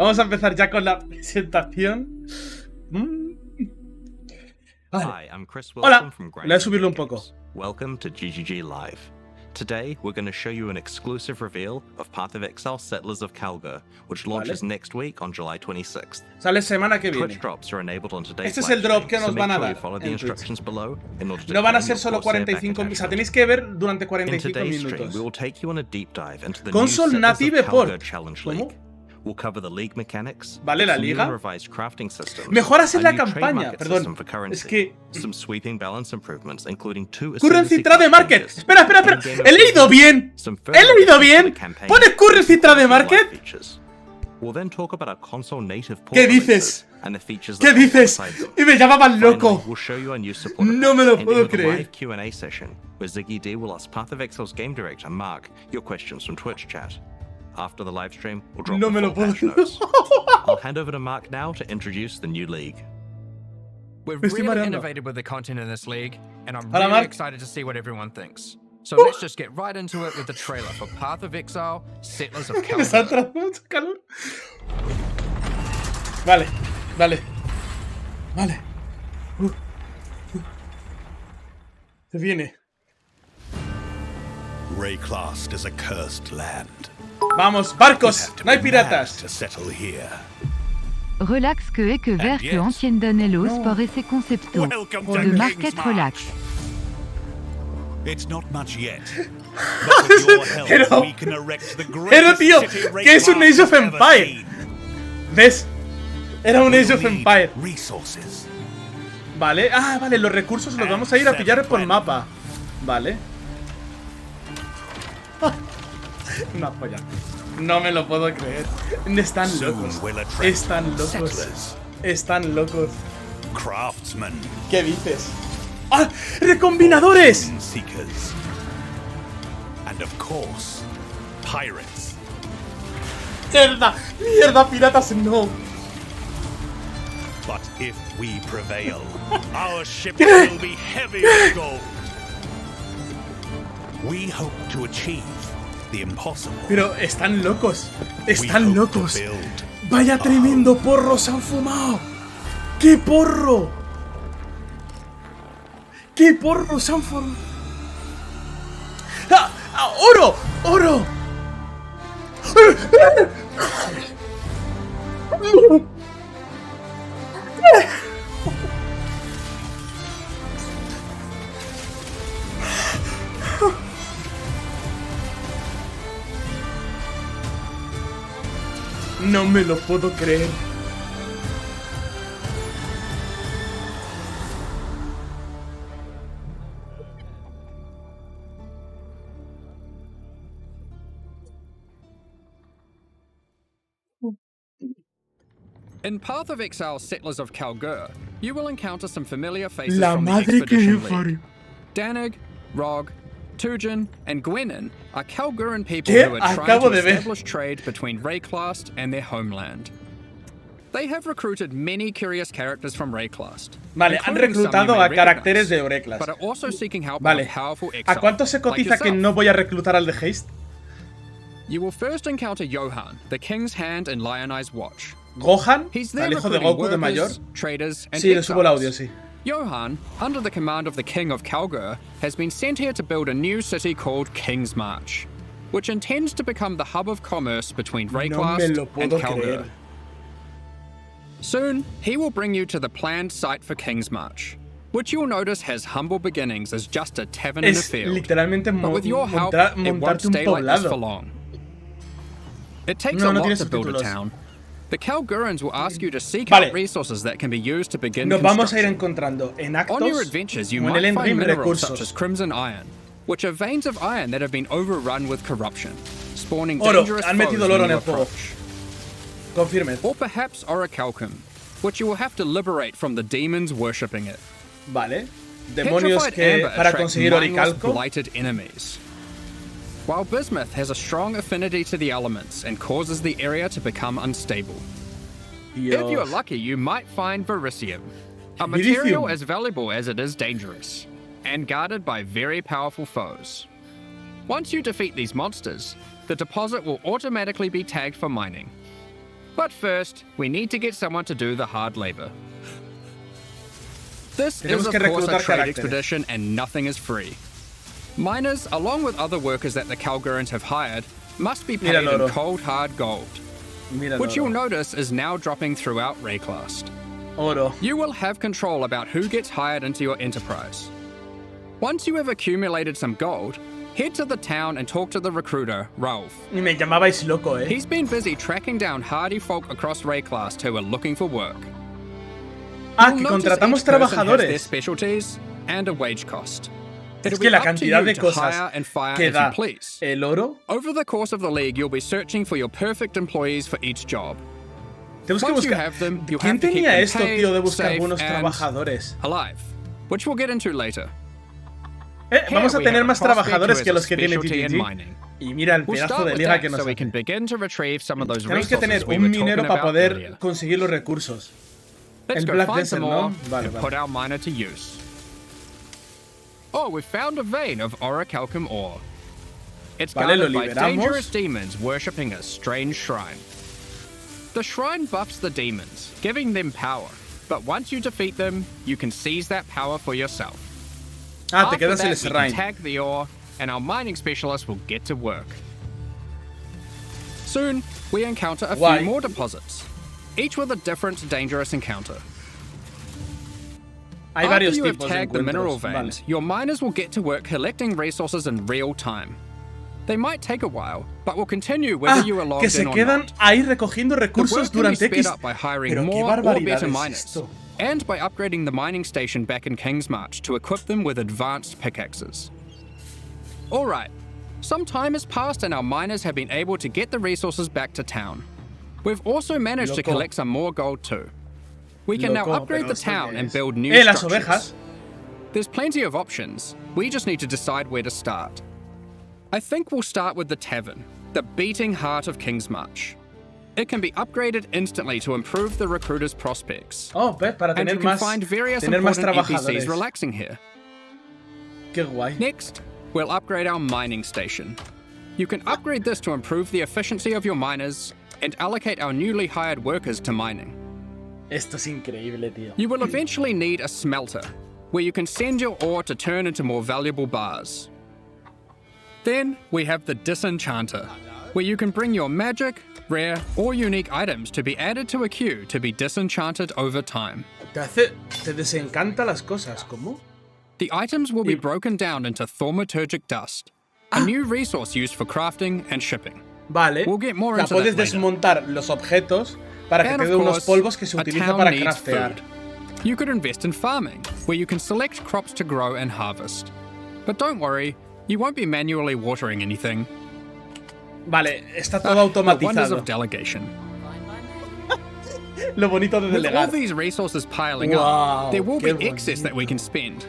Vamos a empezar ya con la presentación. Vale. Hola, voy a subirlo un poco. Welcome to GGG Live. Today, we're going to show you an exclusive reveal of Path of Exile Settlers of Kalgur, which launches next week on July 26th. Sale semana que viene. Twitch drops are enabled on today's Este es el drop que nos van a dar. No van a ser solo 45 minutos. O sea, tenéis que ver durante 45 minutos. Console Native Port. ¿Cómo? We'll cover the league mechanics, ¿Vale la liga? revised crafting systems, mejoras en la campaña. Perdón, es que... some sweeping balance improvements, including 2 Currency Trade Market. Espera. He leído bien. ¿Pone Currency Trade Market? We'll then talk about our console native ¿Qué dices? ¿Qué dices? Y me llamaban loco. No me lo puedo creer. Q&A session where Ziggy D will ask Path of Exile's game director Mark your questions from Twitch chat. After the live stream, we'll drop the full patch notes. I'll hand over to Mark now to introduce the new league. We've really innovated with the content in this league, and I'm really excited to see what everyone thinks. So let's just get right into it with the trailer for Path of Exile, Settlers of Kalgur. Vale. Se viene. Rayclast is a cursed land. Vamos, barcos, no hay piratas. Relax que ver que ancienne Danelos por ese concepto de Market Relax. It's not much yet. But with your help, we can erect the Pero tío, greatest city que es un Age of Empire. ¿Ves? Era un Age of Empire. Resources. Vale, vale, los recursos los vamos a ir a pillar por mapa. Vale. Una polla. No me lo puedo creer. Están locos. Craftsmen. ¿Qué dices? ¡Ah! ¡Recombinadores! Seekers. And of course, pirates. ¡Mierda, piratas no! But if we prevail, our ship will be heavy with gold. We hope to achieve the impossible. Pero están locos. Vaya tremendo porro se han fumado. ¡Qué porro! Se han fumado! ¡Oro! No me lo puedo creer. In Path of Exile Settlers of Kalgur, you will encounter some familiar faces La from the madre que Expedition me parió. League. Danig, Rog, Tujin, and Gwenin are Kalguran people ¿Qué? who are trying Acabo to de ver. establish trade between Rayclast and their homeland. They have recruited many curious characters from Rayclast. Vale, han reclutado a caracteres de Oreclas. But are also seeking help Vale. from powerful ¿A exiles, cuánto se cotiza like que yourself. no voy a reclutar al de Haste? You will first encounter Johan, the King's Hand and Lionized Watch. ¿Gohan? He's there ¿Al hijo de recruiting Goku de mayor? workers, traders, and Sí, le subo el audio, exiles. sí. Johan, under the command of the King of Kalgur, has been sent here to build a new city called King's March, which intends to become the hub of commerce between No me Rayclast lo and puedo Kalgur. creer. Soon, he will bring you to the planned site for King's March, which you'll notice has humble beginnings as just a tavern in a Es field. literalmente But with your help, it won't montarte un stay like this for poblado. long. It takes No, a no lot tiene to build a subtítulos. town. The Kalgurans will ask you to seek Vale. out resources that can be used to begin Nos vamos a ir construction. encontrando en On your actos adventures, you o en el might find endgame minerals such as recursos. crimson iron, which are veins of iron that have been overrun with corruption, spawning Oro, dangerous han foes metido el oro when en you el juego. approach. Confirme. Or perhaps orichalcum, which you will have to liberate from the demons worshipping it. Vale. Demonios Petrified que amber para attract conseguir mindless, oricalco. blighted enemies. While bismuth has a strong affinity to the elements and causes the area to become unstable. If you're Dios. lucky, you might find vericium, a material Vericium. as valuable as it is dangerous, and guarded by very powerful foes. Once you defeat these monsters, the deposit will automatically be tagged for mining. But first, we need to get someone to do the hard labor. This is, of course, a trade expedition and nothing is free. Miners, along with other workers that the Calgurans have hired, must be paid in cold, hard gold, which you'll notice is now dropping throughout Rayclast. Oro. You will have control about who gets hired into your enterprise. Once you have accumulated some gold, head to the town and talk to the recruiter, Rolf. Me llamabais loco, eh? He's been busy tracking down hardy folk across Rayclast who are looking for work. Ah, que contratamos trabajadores. Their specialties and a wage cost. Es que la cantidad de cosas que da el oro. Over the course of the league, you'll be searching for your perfect employees for each job. Tenemos que buscar. ¿Quién tenía esto, tío, de buscar buenos trabajadores? Alive, which we'll get into later. Vamos a tener más trabajadores que los que tiene TTG. Y mira el pedazo de liga que nos hace. Tenemos que tener un minero para poder conseguir los recursos. El Black Desert, ¿no? Vale, vale. Oh, we've found a vein of orichalcum ore. It's vale, lo guarded by liberamos. dangerous demons worshipping a strange shrine. The shrine buffs the demons, giving them power. But once you defeat them, you can seize that power for yourself. Ah, te quedas After el that, we shrine. can tag the ore, and our mining specialist will get to work. Soon, we encounter a few more deposits, each with a different dangerous encounter. Hay After varios you have tipos tagged de the mineral encuentros. veins, Vale. your miners will get to work collecting resources in real time. They might take a while, but will continue whether you are logged que se in or quedan not. ahí recogiendo The recursos work can be durante sped X. up by hiring Pero qué more or barbaridad better es miners, esto. and by upgrading the mining station back in Kingsmarch to equip them with advanced pickaxes. Alright, some time has passed and our miners have been able to get the resources back to town. We've also managed to collect some more gold too. We can now upgrade the town and build new las structures. ovejas. There's plenty of options. We just need to decide where to start. I think we'll start with the tavern, the beating heart of Kingsmarch. It can be upgraded instantly to improve the recruiter's prospects. Oh, ves, para And you tener can más, find various tener más important trabajadores. NPCs relaxing here. Qué guay. Next, we'll upgrade our mining station. You can upgrade this to improve the efficiency of your miners and allocate our newly hired workers to mining. Esto es increíble, tío. You will eventually need a smelter, where you can send your ore to turn into more valuable bars. Then we have the disenchanter, where you can bring your magic, rare, or unique items to be added to a queue to be disenchanted over time. Te desencanta las cosas, ¿cómo? The items will be broken down into thaumaturgic dust, a new resource used for crafting and shipping. Vale. We'll get more O sea, into puedes that later. desmontar los objetos para que And te of dé unos course, polvos que se a utilizan town para needs craftear. food. You could invest in farming, where you can select crops to grow and harvest. But don't worry, you won't be manually watering anything. Vale, está todo The wonders automatizado. of delegation. Lo bonito de With all delegar. these resources piling Wow, up, there will qué be excess that we can spend.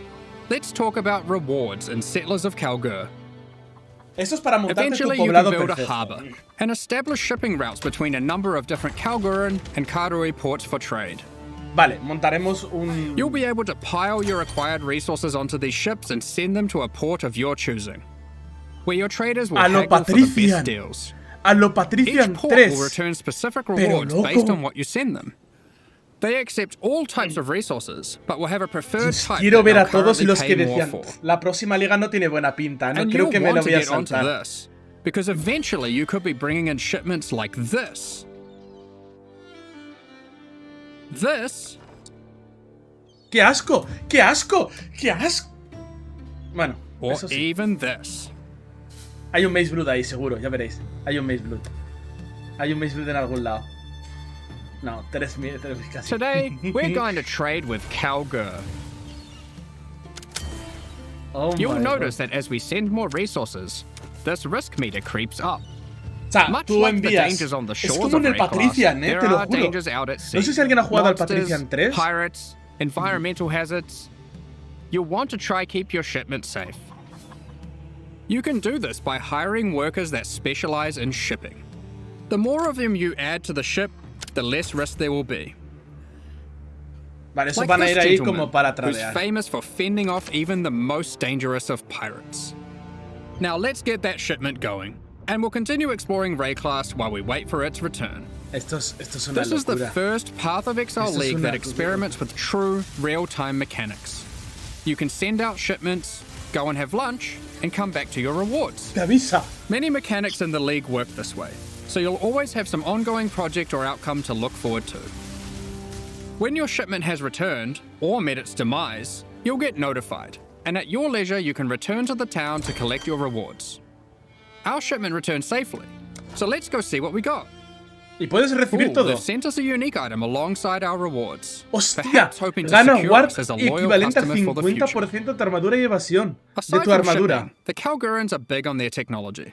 Let's talk about rewards and settlers of Calgur. Esto es para montarte tu Eventually, you can poblado build a perfecto. harbour and establish shipping routes between a number of different Calguran and Karui ports for trade. Vale, montaremos un... You'll be able to pile your acquired resources onto these ships and send them to a port of your choosing, where your traders will A lo haggle for the best Patrician. deals. A lo Each Patrician port 3. will return specific Pero rewards based loco. on what you send them. They accept all types of resources, but will have a preferred type Quiero that ver they'll a todos currently los que pay more decían, for. la próxima liga no tiene buena pinta, no And creo you'll que me lo want to voy a get onto saltar. this, because eventually you could be bringing in shipments like this. This ¡Qué asco! ¡Qué asco! ¡Qué asco! Bueno, or eso sí. even this. Hay un Maze Blood ahí, seguro, ya veréis. Hay un Maze Blood. Hay un Maze Blood en algún lado. No, 3.000 casi. Today, we're going to trade with Calgur. Oh You'll my notice God. that as we send more resources, this risk meter creeps up. O sea, Much tú like the envías. dangers on the Es shores como of en el Recordad, Patrician, there te lo are juro. dangers out at sea. No sé si alguien ha jugado al Monsters, Patrician 3. Pirates, environmental hazards. You'll want to try keep your shipment safe. You can do this by hiring workers that specialize in shipping. The more of them you add to the ship, the less risk there will be. Vale, eso Like van a this ir ahí gentleman, como para who's tradear. famous for fending off even the most dangerous of pirates. Now let's get that shipment going, and we'll continue exploring Rayclast while we wait for its return. Esto es una This is the locura. first Path of Exile league that experiments with true real-time mechanics. You can send out shipments, go and have lunch, and come back to your rewards. Te avisa. Many mechanics in the league work this way, so you'll always have some ongoing project or outcome to look forward to. When your shipment has returned, or met its demise, you'll get notified, and at your leisure you can return to the town to collect your rewards. Our shipment returned safely, so let's go see what we got. Y puedes recibir todo. They've sent us a unique item alongside our rewards. Hostia, gana Ward equivalente a 50% de tu armadura y evasión. De tu armadura. The Kalgurans are big on their technology.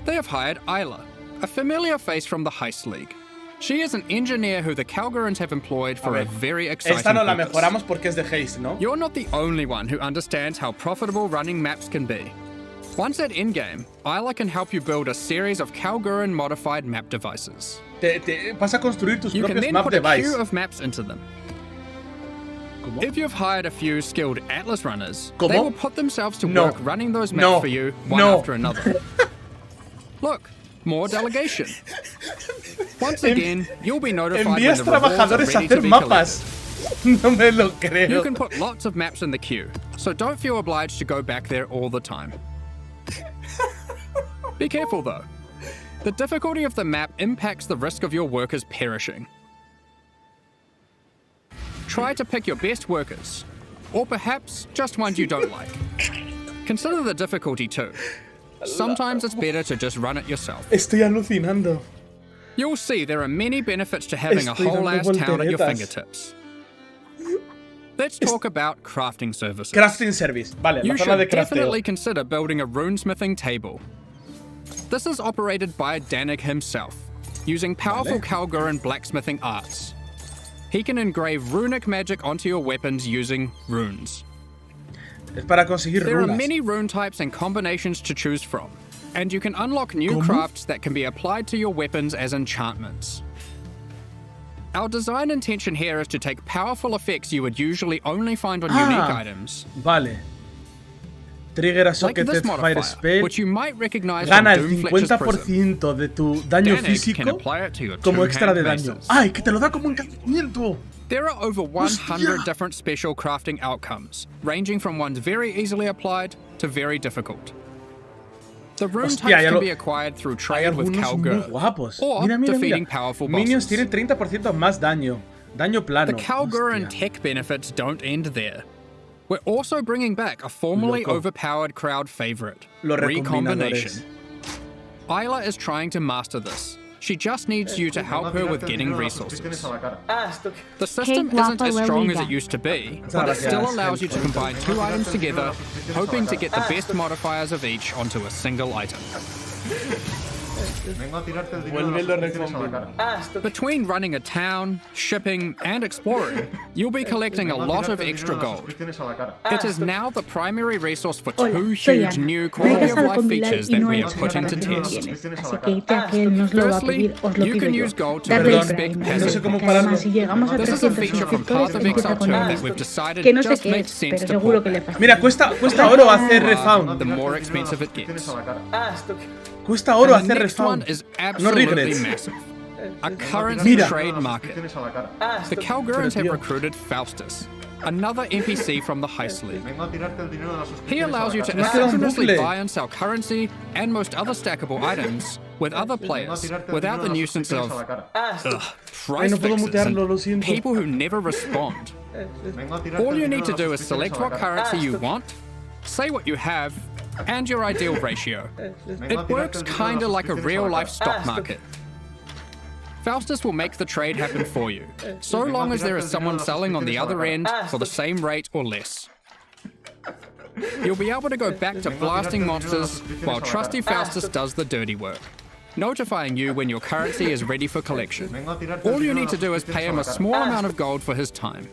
They have hired Isla, a familiar face from the Heist League. She is an engineer who the Kalgurans have employed for a very exciting Esta no la purpose. mejoramos porque es de Haste, ¿no? You're not the only one who understands how profitable running maps can be. Once at endgame, Isla can help you build a series of Kalguran-modified map devices. Vas a construir tus You can propios then map put a device. queue of maps into them. ¿Cómo? If you've hired a few skilled Atlas runners, ¿Cómo? they will put themselves to No. work running those maps No. for you one No. after another. Look, more delegation. Once again, you'll be notified when Envías the rewards are trabajadores a ready to hacer be mapas. collected. No me lo creo. You can put lots of maps in the queue, so don't feel obliged to go back there all the time. Be careful though. The difficulty of the map impacts the risk of your workers perishing. Try to pick your best workers, or perhaps just ones you don't like. Consider the difficulty too. Sometimes it's better to just run it yourself. Estoy alucinando. You'll see there are many benefits to having a whole-ass town at your fingertips. Let's talk about crafting services. Crafting service. Vale, You la zona de should crafteo. definitely consider building a runesmithing table. This is operated by Danig himself, using powerful Kalguran blacksmithing arts. He can engrave runic magic onto your weapons using runes. Es para conseguir There are runas. many rune types and combinations to choose from, and you can unlock new crafts that can be applied to your weapons as enchantments. Our design intention here is to take powerful effects you would usually only find on unique items. Vale. Trigger a Like socketed this fire modifier, spell. which you might recognize from Gana el Doom Fletcher's prison. 50% de tu daño Danig can físico apply it to your como extra de two-hand daño. maces. ¡Ay, que te lo da como encantamiento! There are over 100 Hostia. different special crafting outcomes, ranging from ones very easily applied to very difficult. The rune Hostia, types hay can algo- be acquired through Hay trade with algunos muy Kalgur, guapos. or Mira, mira, defeating mira. powerful Minions bosses. tienen 30% más daño. Daño plano. The Kalguran Hostia. tech benefits don't end there. We're also bringing back a formerly Loco. overpowered crowd favorite, Los recombination. recombinadores. Isla is trying to master this. She just needs you to help her with getting resources. The system isn't as strong as it used to be, but it still allows you to combine two items together, hoping to get the best modifiers of each onto a single item. Vuélvelo recombinado. Between running a town, shipping, and exploring, you'll be collecting a lot of extra gold. It is now the primary resource for Hola, two soy huge Ana. new Me he quality of casado life con Pilar features y that no we hemos are putting to tratado test. bien. Así que ya que él nos lo va a Firstly, pedir, os lo you pido can yo. use gold to Darle el respect Prime. peasants. No sé cómo Que además, pararlo. si llegamos a This is a 300 feature from suscriptores, Path of empieza Exile con 2 una that we've decided que no sé just qué makes es, sense pero to seguro put que le back. fascina. Mira, cuesta oro hacer refound. The more expensive it gets. Cuesta oro And the hacer next one refound. is No absolutely regrets. massive. A currency Mira. trade market. The Kalgurans have recruited Faustus, another NPC from the Heist League. He allows you to Me ha quedado un asynchronously bucle. buy and sell currency and most other stackable items with other players without the nuisance of price no puedo fixes mutearlo, lo and siento. people who never respond. All you need to do is select what currency you want, say what you have, and your ideal ratio. It works kinda like a real-life stock market. Faustus will make the trade happen for you, so long as there is someone selling on the other end for the same rate or less. You'll be able to go back to blasting monsters while trusty Faustus does the dirty work, notifying you when your currency is ready for collection. All you need to do is pay him a small amount of gold for his time.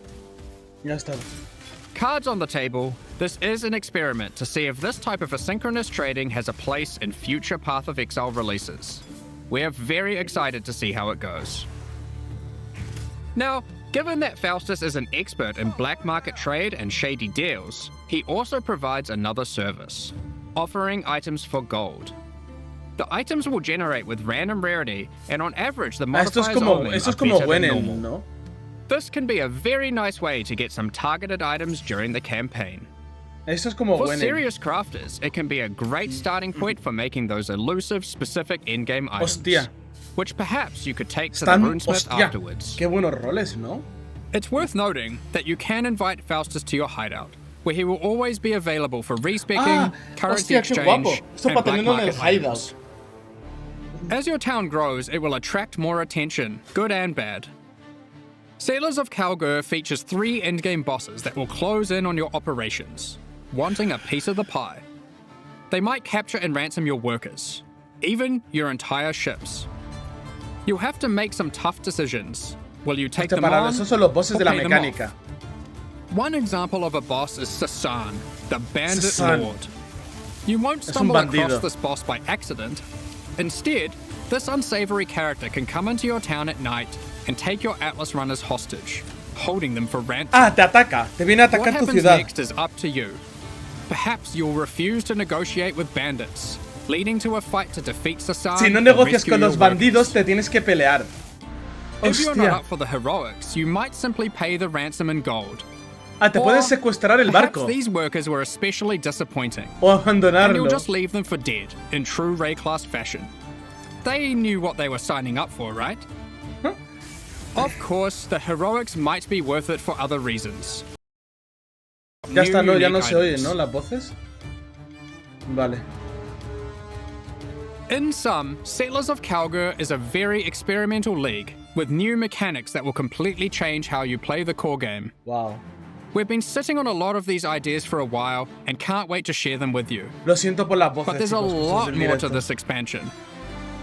Ya está. Cards on the table, this is an experiment to see if this type of asynchronous trading has a place in future Path of Exile releases. We're very excited to see how it goes. Now, given that Faustus is an expert in black market trade and shady deals, he also provides another service, offering items for gold. The items will generate with random rarity, and on average, the modifiers only are better than normal. ¿no? This can be a very nice way to get some targeted items during the campaign. Esto es como For serious crafters, it can be a great starting point for making those elusive, specific in-game items, which perhaps you could take to the runesmith afterwards. Qué buenos roles, ¿no? It's worth noting that you can invite Faustus to your hideout, where he will always be available for respecking, currency exchange, and black market items. As your town grows, it will attract more attention, good and bad. Settlers of Kalgur features 3 endgame bosses that will close in on your operations, wanting a piece of the pie. They might capture and ransom your workers, even your entire ships. You'll have to make some tough decisions. Will you take them on, esos son los bosses or de la pay them mecánica. off? One example of a boss is Sasan, the Bandit Lord. You won't stumble across this boss by accident. Instead, this unsavory character can come into your town at night and take your Atlas runners hostage, holding them for ransom. Te ataca. Te viene a atacar tu ciudad. What happens next is up to you. Perhaps you'll refuse to negotiate with bandits, leading to a fight to defeat Sasan. Si no negocias con los bandidos, te tienes que pelear. If you're not up for the heroics, you might simply pay the ransom in gold. Te puedes secuestrar el barco. Perhaps these workers were especially disappointing. O abandonarlo. And you'll just leave them for dead, in true Ray-class fashion. They knew what they were signing up for, right? Huh? Of course, the heroics might be worth it for other reasons. Ya está, no, ya no se oyen, ¿no? Las voces. Vale. In sum, Settlers of Kalgur is a very experimental league, with new mechanics that will completely change how you play the core game. Wow. We've been sitting on a lot of these ideas for a while and can't wait to share them with you. Lo siento por las voces, but there's a chicos, lot more to this expansion.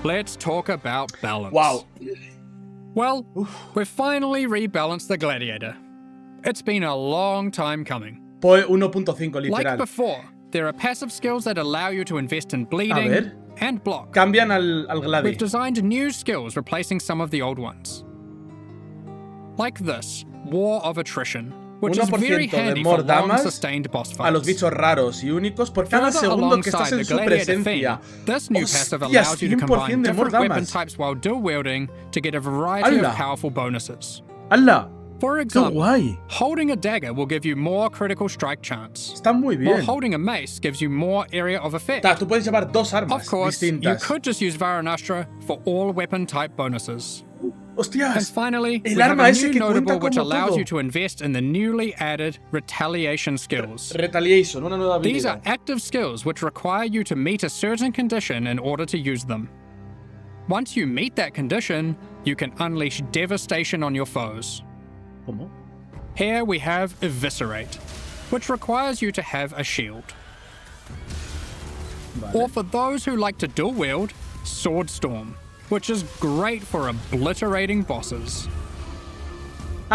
Let's talk about balance. Wow. Well, we've finally rebalanced the Gladiator. It's been a long time coming. Pues 1.5 literal. Like before, there are passive skills that allow you to invest in bleeding and block. Cambian al Gladi. We've designed new skills replacing some of the old ones. Like this, War of Attrition, which is very handy for long-sustained boss fights. A los bichos raros y únicos por cada segundo que estás en su presencia. This new passive allows you to combine different weapon types while dual wielding to get a variety of powerful bonuses. ¡Hala! For example, holding a dagger will give you more critical strike chance. Está muy bien. While holding a mace gives you more area of effect. Tú puedes llevar dos armas of course, distintas. You could just use Varanastra for all weapon type bonuses. Hostias, and finally, we have a new notable which allows you to invest in the newly added Retaliation skills. Retaliation, una nueva habilidad. These are active skills which require you to meet a certain condition in order to use them. Once you meet that condition, you can unleash devastation on your foes. ¿Cómo? Here we have Eviscerate, which requires you to have a shield. Or for those who like to dual wield, Swordstorm, which is great for obliterating bosses.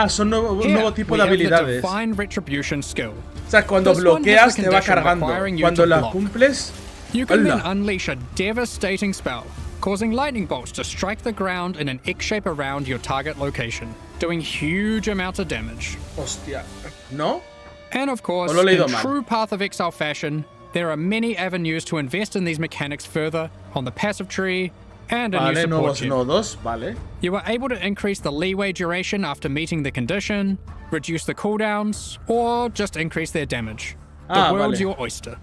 Son nuevo tipo de habilidades. Divine Retribution skill. O sea, cuando bloqueas te va cargando. Cuando las cumples, you can then unleash a devastating spell, causing lightning bolts to strike the ground in an X shape around your target location, doing huge amounts of damage. Hostia, ¿no? And of course, in true Path of Exile fashion, there are many avenues to invest in these mechanics further on the passive tree and a new support gem. Nodos, vale. You are able to increase the leeway duration after meeting the condition, reduce the cooldowns, or just increase their damage. The world's your oyster.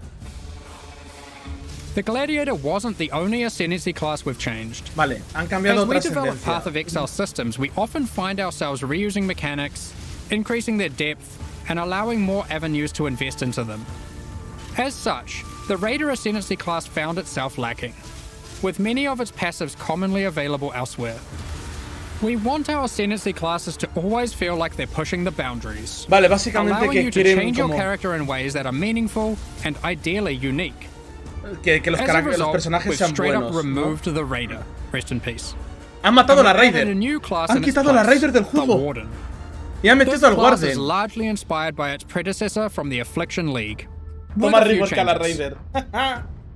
The Gladiator wasn't the only ascendancy class we've changed. Vale, han cambiado As we develop Path of Exile systems, we often find ourselves reusing mechanics, increasing their depth, and allowing more avenues to invest into them. As such, the Raider Ascendancy class found itself lacking, with many of its passives commonly available elsewhere. We want our Ascendancy classes to always feel like they're pushing the boundaries, allowing you to change your character in ways that are meaningful and ideally unique. Que los personajes sean straight buenos, up removed the Raider. Rest in peace. Han matado a la Raider. Han quitado a la Raider del juego. Y han metido al Warden. This class is largely inspired by its predecessor from the Affliction League. Toma rework a la Raider.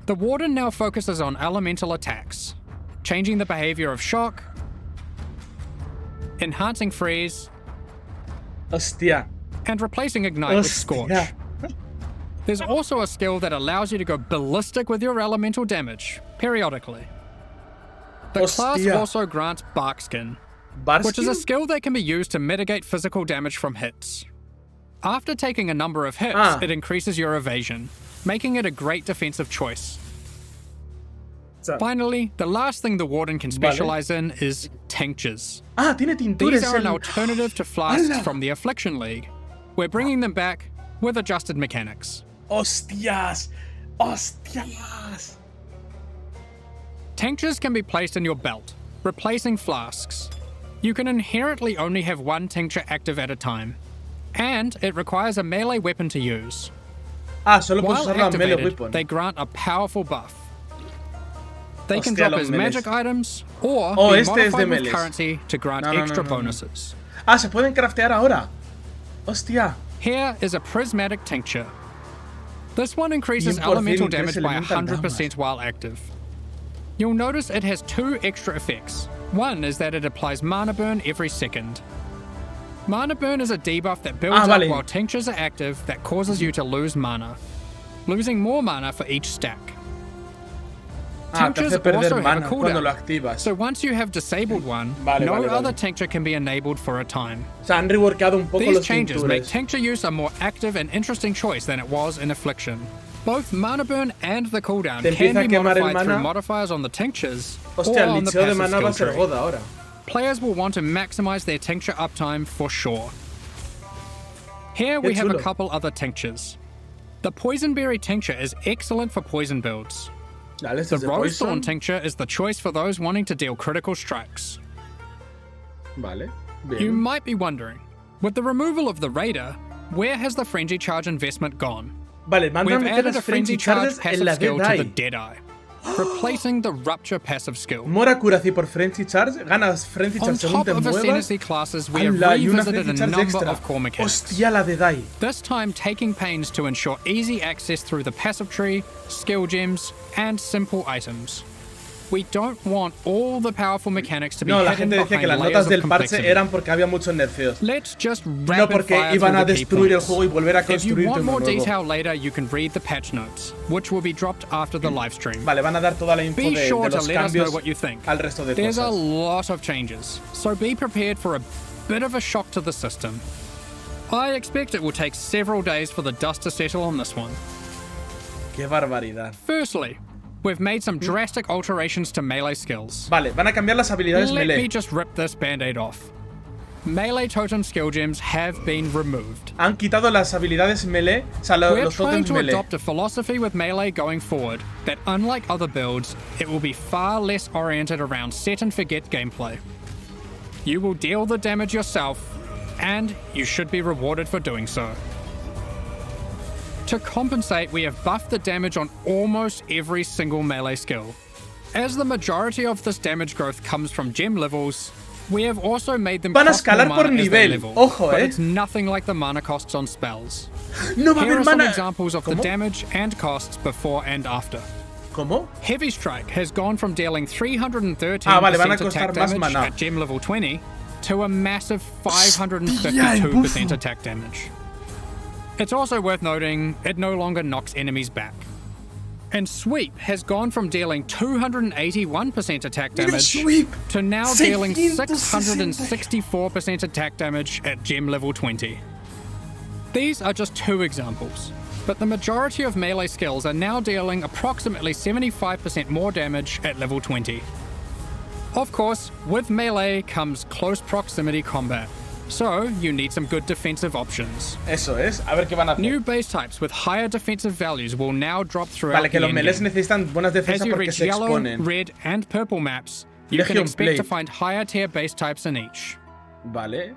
The Warden now focuses on elemental attacks, changing the behavior of shock, enhancing freeze, Hostia. and replacing ignite with scorch. There's also a skill that allows you to go ballistic with your elemental damage, periodically. The class also grants Barkskin, which is a skill that can be used to mitigate physical damage from hits. After taking a number of hits, it increases your evasion, making it a great defensive choice. Finally, the last thing the Warden can specialize in is tinctures. Tiene tintures. These are an alternative to flasks from the Affliction League. We're bringing them back with adjusted mechanics. Hostias. Tinctures can be placed in your belt, replacing flasks. You can inherently only have one tincture active at a time, and it requires a melee weapon to use. Solo puedes usar la melee weapon. They grant a powerful buff. They can drop as magic items, or be modified with currency to grant extra bonuses. Se pueden craftear ahora. Hostia. Here is a prismatic tincture. This one increases elemental damage by 100% while active. You'll notice it has two extra effects. One is that it applies mana burn every second. Mana burn is a debuff that builds up while tinctures are active that causes you to lose mana, losing more mana for each stack. Tinctures also have a cooldown, so once you have disabled one, no other tincture can be enabled for a time. These changes make tincture use a more active and interesting choice than it was in Affliction. Both mana burn and the cooldown can be modified through modifiers on the tinctures or on the passive skill tree. Players will want to maximize their tincture uptime for sure. Here we have a couple other tinctures. The Poisonberry tincture is excellent for poison builds. The Rosethorn tincture is the choice for those wanting to deal critical strikes. You might be wondering, with the removal of the Raider, where has the Frenzy Charge investment gone? We've added a Frenzy Charge passive skill to the Deadeye, replacing the Rupture passive skill. Mora curación por Frenzy Charge, ganas Frenzy Charge según te muevas. On top of Ascendancy classes, we have revisited a number of core mechanics. Hostia, la Deadeye. This time taking pains to ensure easy access through the passive tree, skill gems, and simple items. We don't want all the powerful mechanics to be hidden behind que las notas del parche eran porque había muchos nerfeos. Let's just no porque iban a destruir el juego y volver a construir. If you want more detail later, you can read the patch notes, which will be dropped after the live stream. Vale, van a dar toda la info be sure de to los let us know cambios what you think. Al resto de There's cosas. a lot of changes, so be prepared for a bit of a shock to the system. I expect it will take several days for the dust to settle on this one. Qué barbaridad. Firstly, we've made some drastic alterations to melee skills. Vale, van a cambiar las habilidades melee. Let me just rip this band-aid off. Melee totem skill gems have been removed. Han quitado las habilidades melee, o sea, los totems melee. We're trying to adopt a philosophy with melee going forward that, unlike other builds, it will be far less oriented around set and forget gameplay. You will deal the damage yourself, and you should be rewarded for doing so. To compensate, we have buffed the damage on almost every single melee skill. As the majority of this damage growth comes from gem levels, we have also made them cost more mana as they level, but it's nothing like the mana costs on spells. No va a Here haber are some mana. examples of the damage and costs before and after. ¿Cómo? Heavy Strike has gone from dealing 313% attack damage at gem level 20 to a massive 552% attack damage. It's also worth noting, it no longer knocks enemies back. And Sweep has gone from dealing 281% attack damage to now dealing 664% attack damage at gem level 20. These are just two examples, but the majority of melee skills are now dealing approximately 75% more damage at level 20. Of course, with melee comes close proximity combat. So, you need some good defensive options. Eso es, a ver qué van a hacer. New base types with higher defensive values will now drop throughout que los melees necesitan buenas defensas porque se yellow, exponen. red, and purple maps, you can expect to find higher tier base types in each. Vale.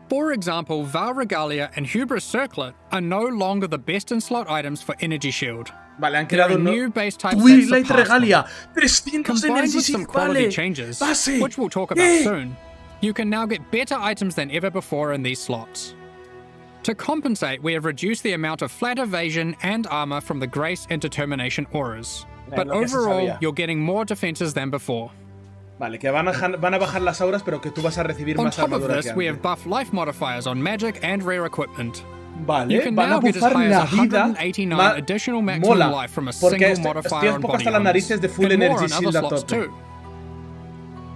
For example, Val Regalia and Hubris Circlet are no longer the best in slot items for Energy Shield. Vale, han creado new base types Twilight Regalia, 300 combined with some quality changes, which we'll talk about soon. You can now get better items than ever before in these slots. To compensate, we have reduced the amount of flat evasion and armor from the Grace and Determination auras. But overall, you're getting more defenses than before. Vale, que van a bajar las auras, pero que tú vas a recibir más armadura que antes. We have buff life modifiers on magic and rare equipment. Vale, van a bufar la vida. Mola, porque estoy un poco hasta las narices de full energy shield a tope.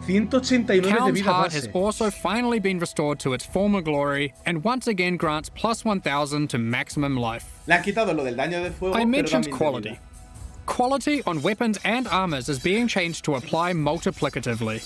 189 de vida base. Has also finally been restored to its former glory and once again grants plus 1000 to maximum life. Le han quitado lo del daño de fuego. I mentioned quality. Quality on weapons and armors is being changed to apply multiplicatively.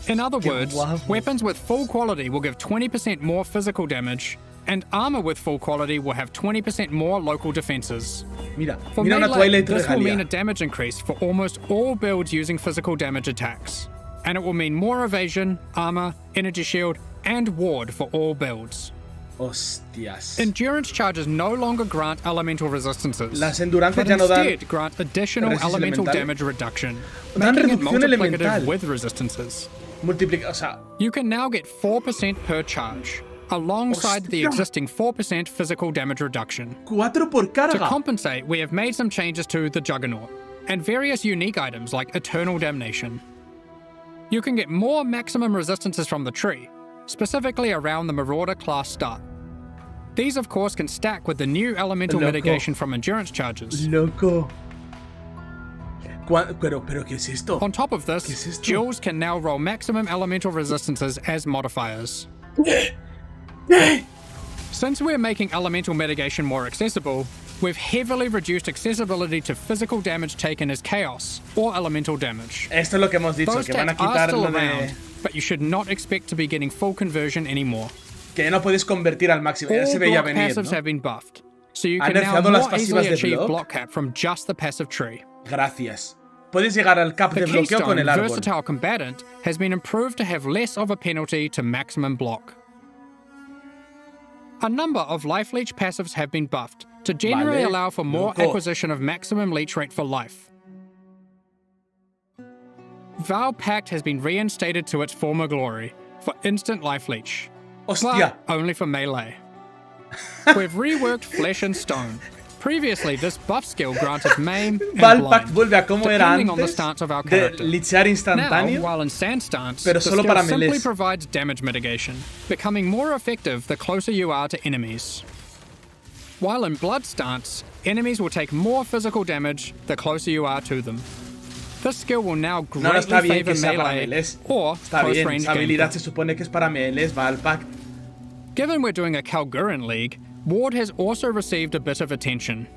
In other words, weapons with full quality will give 20% more physical damage, and armor with full quality will have 20% more local defenses. Mira, for mira melee, una Twilight this regalia. will mean a damage increase for almost all builds using physical damage attacks. And it will mean more evasion, armor, energy shield, and ward for all builds. Hostias. Endurance charges no longer grant elemental resistances, Las endurances but ya no dan instead grant additional elemental damage reduction, dan making it reducción multiplicative elemental. with resistances. O sea, you can now get 4% per charge, alongside the existing 4% physical damage reduction. 4 por carga. To compensate, we have made some changes to the Juggernaut, and various unique items like Eternal Damnation. You can get more maximum resistances from the tree, specifically around the Marauder class start. These, of course, can stack with the new elemental mitigation from endurance charges. Loco. Pero, ¿qué es esto? On top of this, Jewels can now roll maximum elemental resistances as modifiers. Since we're making elemental mitigation more accessible, we've heavily reduced accessibility to physical damage taken as chaos or elemental damage. Esto es lo que hemos dicho, Those que van a stats are quitar still lo de... around, but you should not expect to be getting full conversion anymore. Que no puedes convertir al máximo, ya se veía venir, passives ¿no? have been buffed, so you Han can now nerfeado las more easily pasivas de achieve block. block cap from just the passive tree. Gracias. Puedes llegar al cap The de bloqueo con Keystone el árbol. Versatile Combatant has been improved to have less of a penalty to maximum block. A number of Life Leech passives have been buffed to generally allow for more acquisition of maximum leech rate for life. Vow Pact has been reinstated to its former glory for instant life leech. Hostia. But only for melee. We've reworked Flesh and Stone. Previously, this buff skill granted maim and Valpact blind, vuelve a como era depending on the antes stance of our de character. lichear Now, instantáneo. while in sand stance, pero the solo skill para simply melees. provides damage mitigation, becoming more effective the closer you are to enemies. While in blood stance, enemies will take more physical damage the closer you are to them. This skill will now No, está greatly bien que favor sea para melee melees. or Está close bien, range esa habilidad gameplay. se supone que es para melees, Valpact. Given we're doing a Kalgurin League, Ward has also received a bit of attention.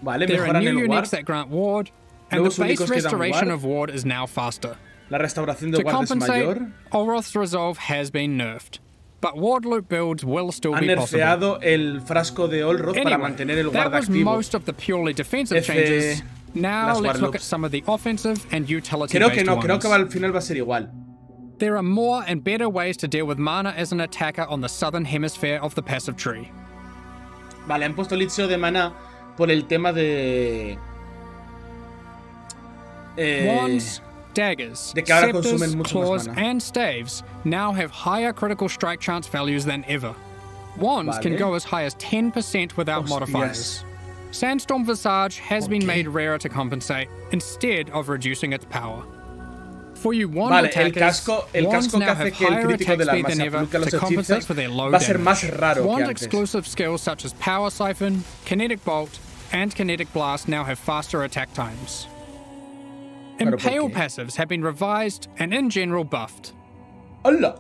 Vale, There are mejoran new el ward. uniques that grant Ward, and Nuevos the base únicos que dan restoration ward. of Ward is now faster. La restauración de To ward es compensate, mayor. Olroth's Resolve has been nerfed, but Ward loop builds will still Han be possible. nerfeado el frasco de Olroth para Anyway, mantener el that guard was activo. most of the purely defensive F- changes. Now las let's look warlooks. at some of the offensive and utility Creo que based no, ones. creo que al final va a ser igual. There are more and better ways to deal with mana as an attacker on the southern hemisphere of the passive tree. Vale, han puesto licheo de maná por el tema de... Wands, daggers, de que ahora scepters, consumen mucho más claws, mana. and staves now have higher critical strike chance values than ever. Wands can Vale. go as high as 10% without Hostias. modifiers. Sandstorm Visage has been made rarer to compensate, instead of reducing its power. For you wand Vale, attackers, el wands casco que now hace have que el higher crítico attack del speed arma than se ever aplique a los to compensate hechizos for their low va a ser damage. más raro que Wand antes. exclusive skills such as Power Siphon, Kinetic Bolt, and Kinetic Blast now have faster attack times. ¿Pero por Impale qué? passives have been revised and in general buffed. ¡Hala!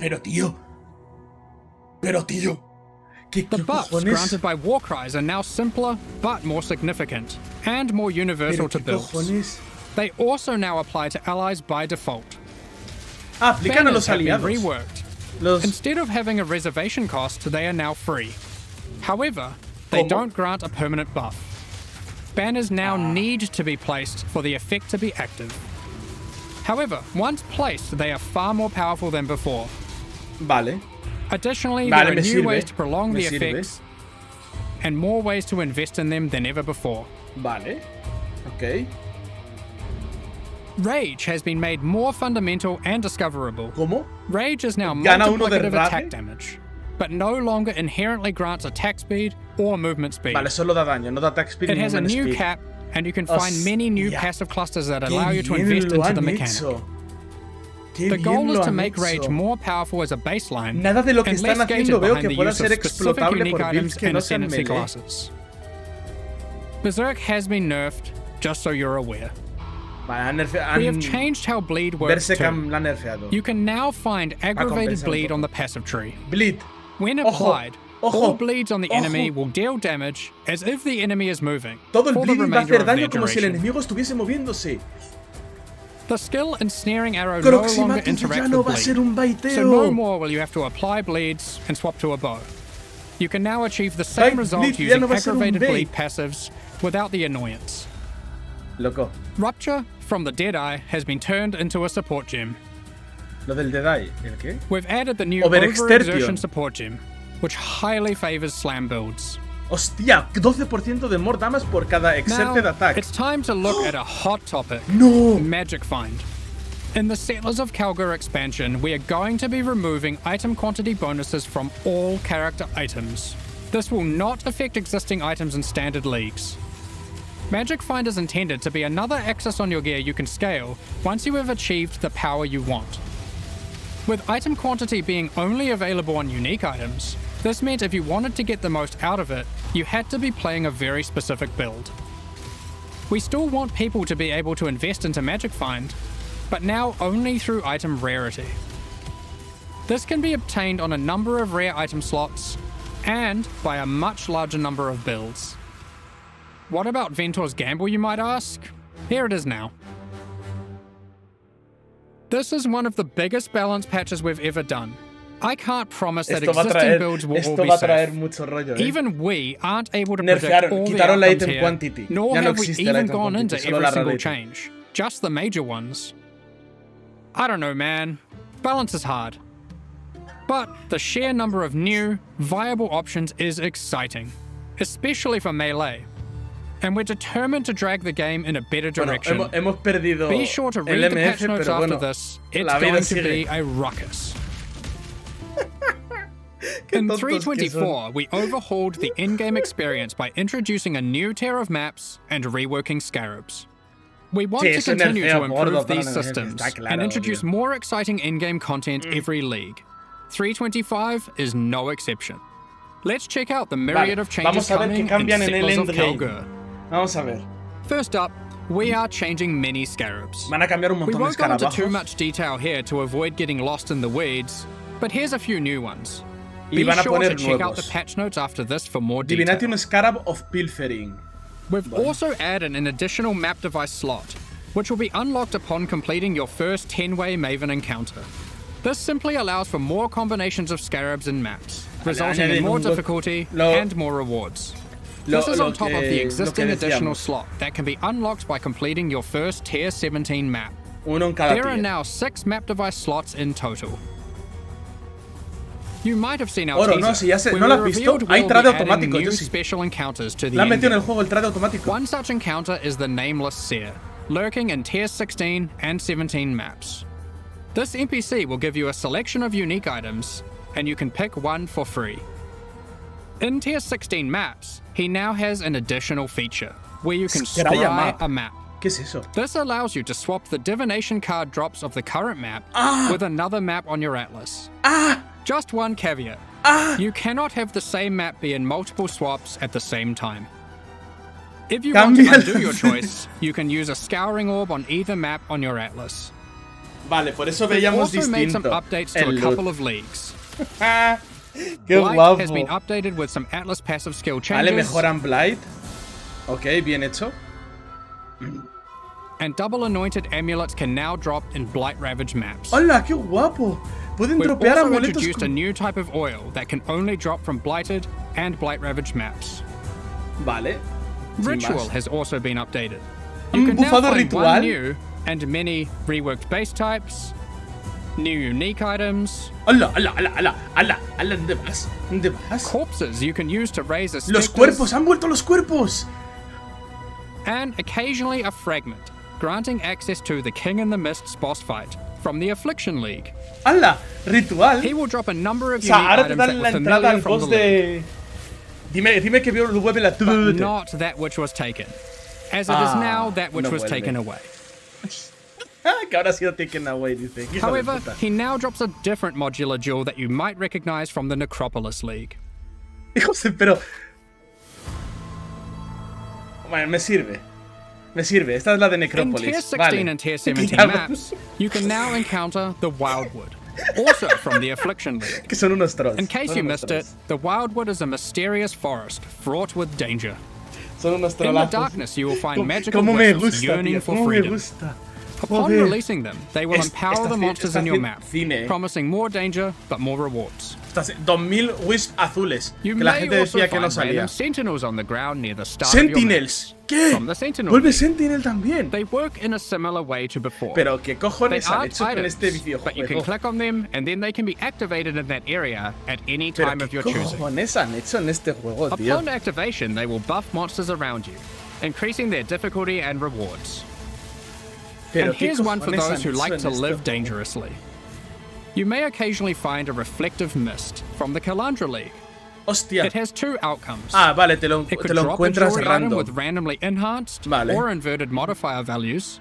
Pero tío. ¿Qué The buffs cojones? granted by Warcries are now simpler but more significant and more universal ¿Pero to qué builds. cojones? They also now apply to allies by default. Ah, aplican a Banners los have been aliados. reworked. Los... Instead of having a reservation cost, they are now free. However, they ¿Cómo? don't grant a permanent buff. Banners now need to be placed for the effect to be active. However, once placed, they are far more powerful than before. Vale. Additionally, Vale, there are me new sirve. ways to prolong Me the sirve. effects and more ways to invest in them than ever before. Vale. Ok. Rage has been made more fundamental and discoverable. ¿Cómo? Rage is now Gana uno de multiplicative rage? attack damage, but no longer inherently grants attack speed or movement speed. Vale, solo da daño, no da attack speed It ni has a movement new speed. cap and you can find many new passive clusters that allow you to invest into the mechanic. The goal is to make Rage more powerful as a baseline, nada de lo que and están less haciendo gated veo behind que the pueda use of ser specific explotable unique por builds items que and no sean ascendancy melee. classes. Berserk has been nerfed, just so you're aware. We have changed how bleed works too. You can now find aggravated bleed on the passive tree. Bleed. When applied, all bleeds on the enemy will deal damage as if the enemy is moving. Todo el for the bleeding va a remainder hacer of their daño como si el duration. enemigo estuviese moviéndose. The skill Ensnaring Arrow no longer Proxima interacts villano with va a ser bleed, un baiteo. so no more will you have to apply bleeds and swap to a bow. You can now achieve the same Bait result bleed ya using no va a ser un aggravated bait. bleed passives without the annoyance. Loco. Rupture from the Deadeye has been turned into a support gem. Lo del Deadeye, ¿el qué? We've added the new Overexertion Overexertion support gem, which highly favors slam builds. Hostia, 12% de more damage por cada exerted Now, attack. it's time to look at a hot topic. No! Magic Find. In the Settlers of Kalgur expansion, we are going to be removing item quantity bonuses from all character items. This will not affect existing items in standard leagues. Magic Find is intended to be another axis on your gear you can scale once you have achieved the power you want. With item quantity being only available on unique items, this meant if you wanted to get the most out of it, you had to be playing a very specific build. We still want people to be able to invest into Magic Find, but now only through item rarity. This can be obtained on a number of rare item slots, and by a much larger number of builds. What about Ventor's Gamble, you might ask? Here it is now. This is one of the biggest balance patches we've ever done. I can't promise that existing builds will all be safe. Even we aren't able to predict all the outcomes here, nor have we even gone into every single change. Just the major ones. I don't know, man. Balance is hard. But the sheer number of new, viable options is exciting, especially for Melee. And we're determined to drag the game in a better direction. Hemos perdido Be sure to read the patch MF, notes pero after bueno, this. It's going to be a ruckus. In 3.24, we overhauled the in-game experience by introducing a new tier of maps and reworking scarabs. We want to continue to improve these systems and introduce more exciting in-game content every league. 3.25 is no exception. Let's check out the myriad of changes coming in Settlers of Kalgur. Vamos a ver. First up, we are changing many scarabs. Van a cambiar un We montón de won't go into escarabajos. too much detail here to avoid getting lost in the weeds, but here's a few new ones. Y Be van a sure poner to check out the nuevos. patch notes after this for more detail. Divination Scarab of Pilfering. We've also added an additional map device slot, which will be unlocked upon completing your first 10-way Maven encounter. This simply allows for more combinations of scarabs and maps, resulting in more difficulty and more rewards. This is on top of the existing additional slot that can be unlocked by completing your first Tier 17 map. Uno en cada There are tier. now 6 map device slots in total. You might have seen our Oro, teaser, no, si ya sé, where no we lo has visto. revealed Hay we'll trade be adding automático, new yo sí. special encounters to the La han metido en el endgame. juego el trade automático. One such encounter is the Nameless Seer, lurking in Tier 16 and 17 maps. This NPC will give you a selection of unique items, and you can pick one for free. In Tier 16 maps, he now has an additional feature, where you can scry a map. ¿Qué es eso? This allows you to swap the divination card drops of the current map with another map on your atlas. Just one caveat. You cannot have the same map be in multiple swaps at the same time. If you want to undo your choice, you can use a scouring orb on either map on your atlas. Vale, por eso We've veíamos also made some distinto. updates to a couple of leagues. Qué Blight guapo. has been updated with some atlas passive skill Vale, changes, mejoran Blight. Ok, bien hecho. and double anointed amulets can now drop in Blight Ravaged maps. ¡Hola, qué guapo! Pueden We've dropear also amuletos introduced a con... new type of oil that can only drop from Blighted and Blight Ravaged maps. Vale. sin Ritual más. has also been updated. Han You can now bufado find Ritual. one new and many reworked base types, new unique items, ¡Hala, hala, hala, hala, hala, hala! ¿Dónde vas? ¿Dónde vas? corpses you can use to raise a ¡Los cuerpos! ¡Han vuelto los cuerpos! and occasionally a fragment, granting access to the King in the Mists boss fight from the Affliction League. ¡Hala! Ritual. He will drop a number of O sea, unique ahora te items that dan la were entrada familiar al from the boss league, de... Dime que vio el web en la... but not that which was taken. as it is now that which was taken away. Que ahora ha sido taken away, dice. However, he now drops a different modular jewel that you might recognize from the Necropolis League. José, pero... Bueno, me sirve. Me sirve. Esta es la de Necropolis. In Tier 16 vale. and Tier 17 maps, you can now encounter the Wildwood, also from the Affliction League. Que son unos trolls. In case you missed it, the Wildwood is a mysterious forest fraught with danger. Son unos In the darkness, you will find magical wisps yearning for freedom. Upon releasing them, they will empower the monsters in your map, promising more danger but more rewards. 2000 wisps azules. You Que la may gente also decía que no find salía. random sentinels on the ground near the start of your Sentinels. maps. ¿Qué? From the Sentinel Vuelve League. Sentinel también. They work in a similar way to before. Pero qué They cojones han aren't hecho con items, este but you can videojuego. click on them and then they can be activated in that area at any Pero time of qué your choosing. cojones han hecho en este juego, tío. Upon activation, they will buff monsters around you, increasing their difficulty and rewards. Pero And qué here's one for cojones those who han like hecho to en este live juego. dangerously. You may occasionally find a reflective mist from the Calandra League. Hostia. It has two outcomes. Ah, vale, te lo It could drop a encuentras jewelry item random. with randomly enhanced Vale. or inverted modifier values.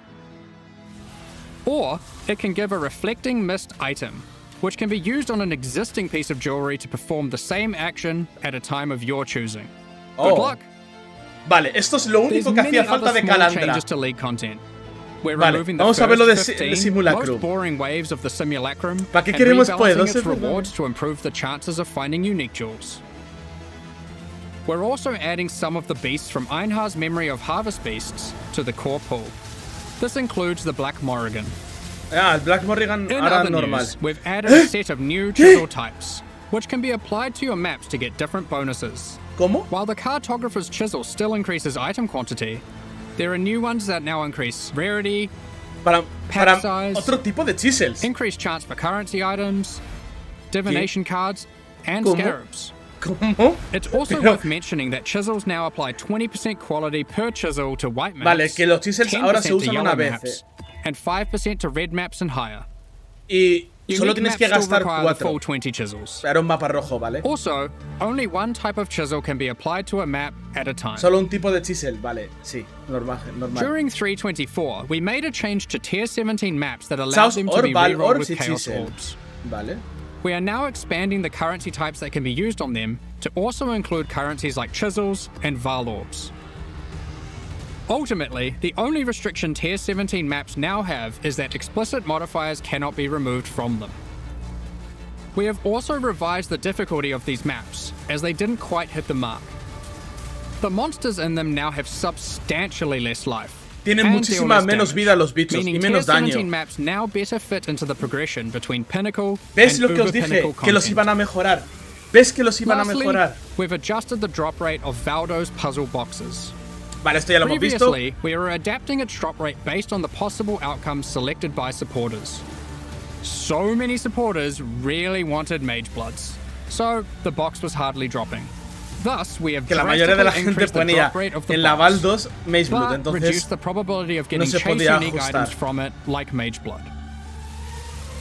Or it can give a reflecting mist item, which can be used on an existing piece of jewelry to perform the same action at a time of your choosing. Good Oh. luck! Vale, esto es lo There's único que many hacía falta other de small Calandra. changes to League content. We're Vale, removing the vamos a ver lo de first 15 Simulacrum. most boring waves of the simulacrum ¿Para qué and queremos rebalancing poedos? its rewards to improve the chances of finding unique jewels. We're also adding some of the beasts from Einhar's Memory of Harvest Beasts to the core pool. This includes the Black Morrigan. Ah, el Black Morrigan In ahora other normal. news, we've added a set of new chisel types, which can be applied to your maps to get different bonuses. ¿Cómo? While the Cartographer's Chisel still increases item quantity, there are new ones that now increase rarity, Para pack size, otro tipo de chisels. increased chance for currency items, divination cards, and ¿Cómo? scarabs. ¿Cómo? It's also Pero- worth mentioning that chisels now apply 20% quality per chisel to white maps, Vale, que los chisels ahora se 10% to usan yellow una vez. maps, and 5% to red maps and higher. Y solo Unique tienes maps que still gastar require the full 4. 20 chisels. Para un mapa rojo, ¿vale? Also, only one type of chisel can be applied to a map at a time. Solo un tipo de chisel, vale. Sí, normal. During 3.24, we made a change to Tier 17 maps that allowed Chaos them to be Orb, rerolled Orbs with y Chaos Chisel. Orbs. Vale. We are now expanding the currency types that can be used on them to also include currencies like chisels and Val Orbs. Ultimately, the only restriction Tier 17 maps now have is that explicit modifiers cannot be removed from them. We have also revised the difficulty of these maps, as they didn't quite hit the mark. The monsters in them now have substantially less life. Tienen and deal muchísima less menos damage, vida los bichos meaning y menos Tier 17 daño. maps now better fit into the progression between Pinnacle ¿Ves and lo que os Uber dije? Pinnacle Que los content. iban a mejorar. ¿Ves que los iban a Lastly, mejorar? we've adjusted the drop rate of Valdo's puzzle boxes. Vale, esto ya lo hemos visto. Previously, we were adapting its drop rate based on the possible outcomes selected by supporters. So many supporters really wanted Mage Bloods, so the box was hardly dropping. Thus, we have Que la mayoría de la drastically gente increased the ponía drop rate of the en la box, Val 2 Mage Blood, but entonces reduced the probability of getting se chase podía unique ajustar. items from it, like Mage Blood.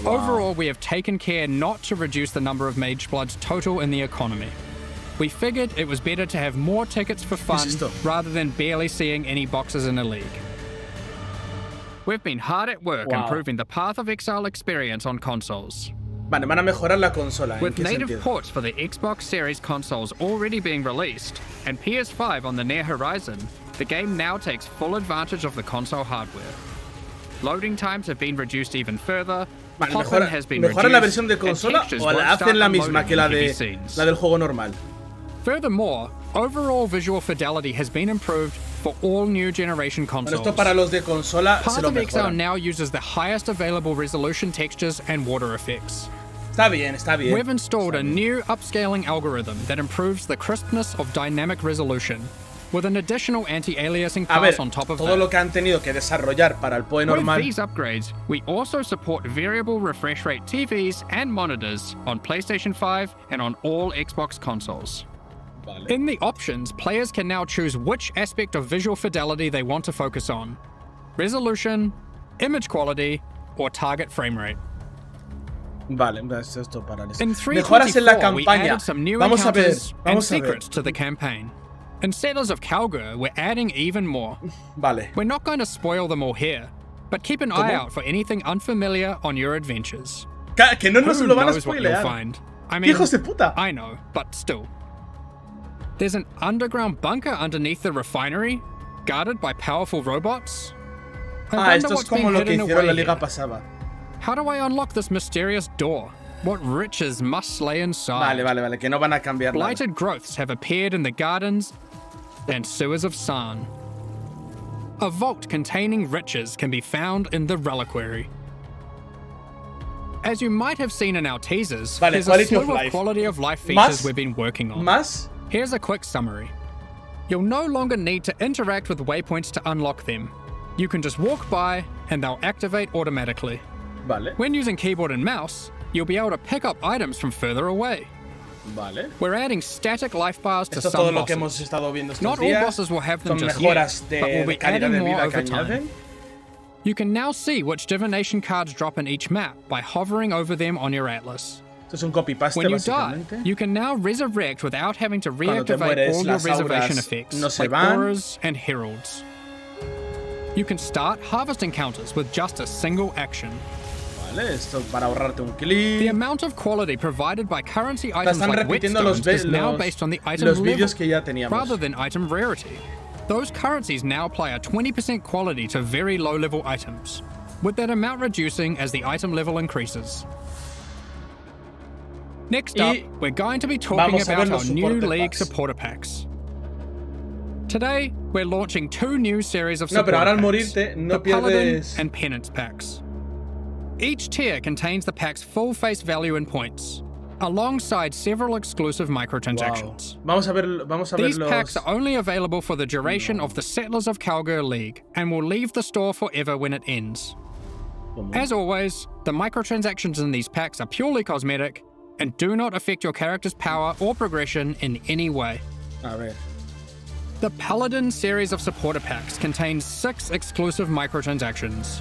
Overall, we have taken care not to reduce the number of Mage Bloods total in the economy. We figured it was better to have more tickets for fun esto? rather than barely seeing any boxes in a league. We've been hard at work Wow. improving the Path of Exile experience on consoles. Vale, van a mejorar la consola. ¿En With qué native sentido? ports for the Xbox Series consoles already being released, and PS5 on the near horizon, the game now takes full advantage of the console hardware. Loading times have been reduced even further, Vale, popping has been ¿mejoran la reduced, versión de and consola textures o won't la start hacen la unloading misma que la in heavy de scenes. la del juego normal? Furthermore, overall visual fidelity has been improved for all new generation Bueno, consoles. esto para los de consola se Path lo of Exile mejoran. now uses the highest available resolution textures and water effects. Está bien, está bien. We've installed a new upscaling algorithm that improves the crispness of dynamic resolution, with an additional anti-aliasing A ver, pass on top of todo that. lo que han tenido que desarrollar para el PoE With normal. these upgrades, we also support variable refresh rate TVs and monitors on PlayStation 5 and on all Xbox consoles. Vale. In the options, players can now choose which aspect of visual fidelity they want to focus on: resolution, image quality, or target frame rate. Vale, esto para eso. In Mejoras en la 3.24, we campaña. added some new Vamos a ver, encounters and vamos a ver. secrets to the campaign. In Settlers of Calgary, we're adding even more. Vale. We're not going to spoil them all here, but keep an eye out for anything unfamiliar on your adventures. Que no nos lo van a spoilear. I mean, hijos de puta. I know, but still. There's an underground bunker underneath the refinery, guarded by powerful robots. Esto es como lo que hicieron la liga pasada. How do I unlock this mysterious door? What riches must lay inside? Vale, que no van a cambiar nada. Blighted growths have appeared in the gardens and sewers of San. A vault containing riches can be found in the reliquary. As you might have seen in our teasers, there's a slew of quality of life features we've been working on. Here's a quick summary. You'll no longer need to interact with waypoints to unlock them. You can just walk by and they'll activate automatically. Vale. When using keyboard and mouse, you'll be able to pick up items from further away. Vale. We're adding static life bars to some bosses. Not all bosses will have them just yet, but we'll be adding more over time. You can now see which divination cards drop in each map by hovering over them on your atlas. When you die, you can now resurrect without having to reactivate all your reservation effects, like auras and heralds. You can start harvest encounters with just a single action. Esto para ahorrarte un clic. The amount of quality provided by currency items like whetstones is now based on the item level rather than item rarity. Those currencies now apply a 20% quality to very low level items, with that amount reducing as the item level increases. Next up, we're going to be talking about our new League supporter packs. Today, we're launching 2 new series of supporter packs, the Paladin and Penance packs. Each tier contains the pack's full face value in points, alongside several exclusive microtransactions. These packs are only available for the duration of the Settlers of Calgary League, and will leave the store forever when it ends. As always, the microtransactions in these packs are purely cosmetic, and do not affect your character's power or progression in any way. The Paladin series of supporter packs contains 6 exclusive microtransactions.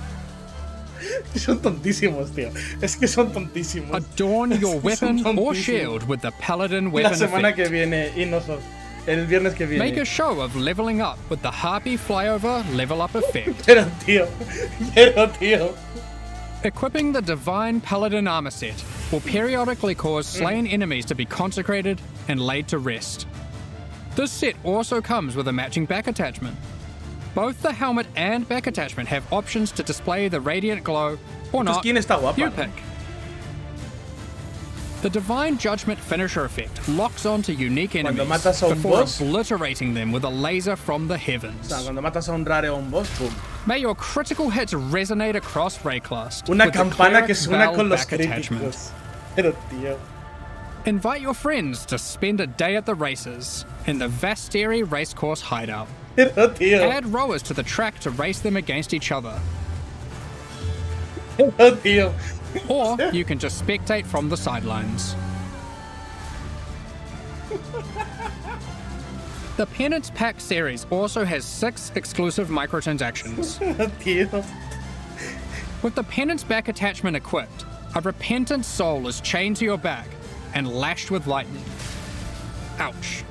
Son tontísimos, tío. Es que son tontísimos. Adorn your weapon or shield with the Paladin weapon La semana effect. que viene, y nosotros. El viernes que viene. Make a show of leveling up with the Harpy flyover level up effect. Pero tío. Equipping the Divine Paladin armor set will periodically cause slain enemies to be consecrated and laid to rest. This set also comes with a matching back attachment. Both the helmet and back attachment have options to display the radiant glow or not. You pick. The Divine Judgment finisher effect locks onto unique enemies before obliterating them with a laser from the heavens. May your critical hits resonate across Rayclast. Una campana que suena con los críticos. Pero tío. Invite your friends to spend a day at the races in the Vasteri Racecourse hideout. Add rowers to the track to race them against each other. Or you can just spectate from the sidelines. The Penance Pack series also has 6 exclusive microtransactions. With the Penance back attachment equipped, a repentant soul is chained to your back and lashed with lightning. Ouch.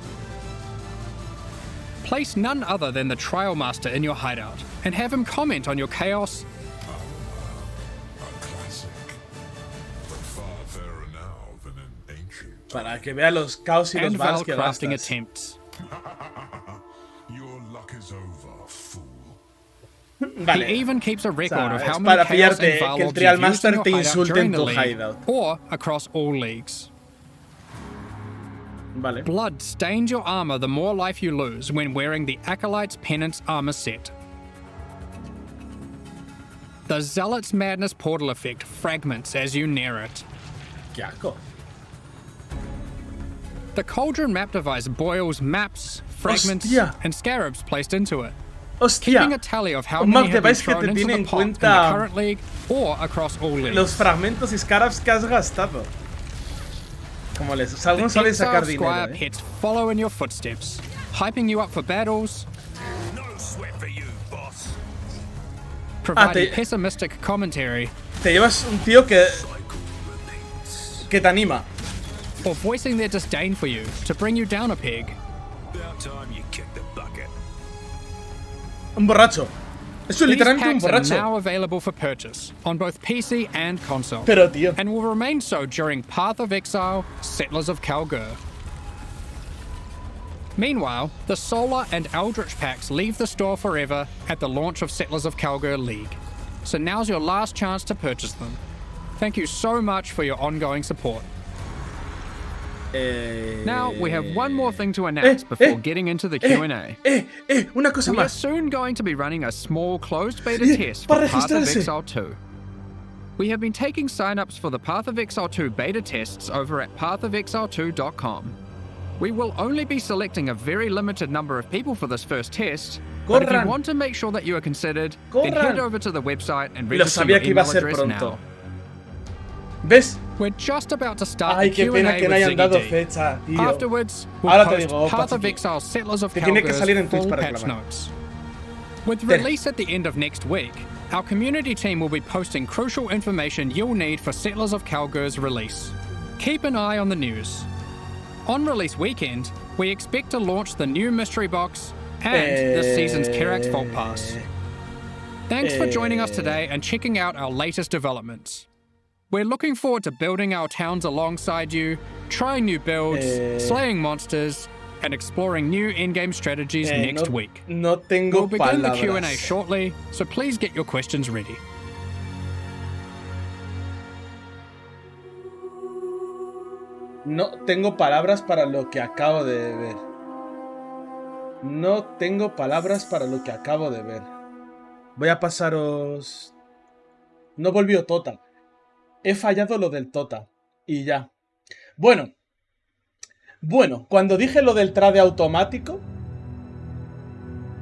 Place none other than the Trial Master in your hideout and have him comment on your chaos. Para que vea los caos y los vals que crafting attempts. Your luck is over, fool. He even keeps a record of how many chaos and val orbs you've used in your hideout during the league, or across all leagues. Blood stains your armor the more life you lose when wearing the Acolyte's Penance armor set. The Zealot's Madness portal effect fragments as you near it. The Cauldron map device boils maps, fragments, and scarabs placed into it, keeping a tally of how many have been thrown into the pot in the current league or across all leagues. Los fragmentos y scarabs que has gastado. Como algunos saben sacar dinero. Pets follow in your footsteps, hyping you up for battles, providing pessimistic commentary. Te llevas un tío que te anima. Or voicing their disdain for you to bring you down a peg. Un borracho. Eso es literalmente un borracho. Now available for purchase on both PC and console. Pero tío. And will remain so during Path of Exile, Settlers of Kalgur. Meanwhile, the Solar and Eldritch packs leave the store forever at the launch of Settlers of Kalgur League. So now's your last chance to purchase them. Thank you so much for your ongoing support. Now, we have one more thing to announce before getting into the Q&A. Una cosa We más. are soon going to be running a small closed beta test for Path of Exile 2. We have been taking sign-ups for the Path of Exile 2 beta tests over at pathofexile2.com. We will only be selecting a very limited number of people for this first test, but if you want to make sure that you are considered, then head over to the website and register your email address now. ¿Ves? We're just about to start Ay, the qué Q&A pena que no with hayan dado Ziggy D. fecha, tío. Afterwards, Ahora we'll te post digo, Path of Pachi, Exile Settlers of que tiene que salir en Kalgur's Twitch full para patch reclamar. notes. With release at the end of next week, our community team will be posting crucial information you'll need for Settlers of Kalgur's release. Keep an eye on the news. On release weekend, we expect to launch the new mystery box and this season's Kirax Vault Pass. Thanks for joining us today and checking out our latest developments. We're looking forward to building our towns alongside you, trying new builds, slaying monsters, and exploring new in-game strategies next week. No tengo We'll begin the palabras. Q&A shortly, so please get your questions ready. No tengo palabras para lo que acabo de ver. No tengo palabras para lo que acabo de ver. Voy a pasaros... No volvió Tota. He fallado lo del Tota. Y ya. Bueno, cuando dije lo del trade automático,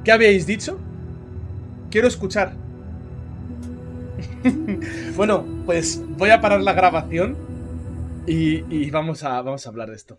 ¿qué habíais dicho? Quiero escuchar. Bueno, pues voy a parar la grabación y vamos a hablar de esto.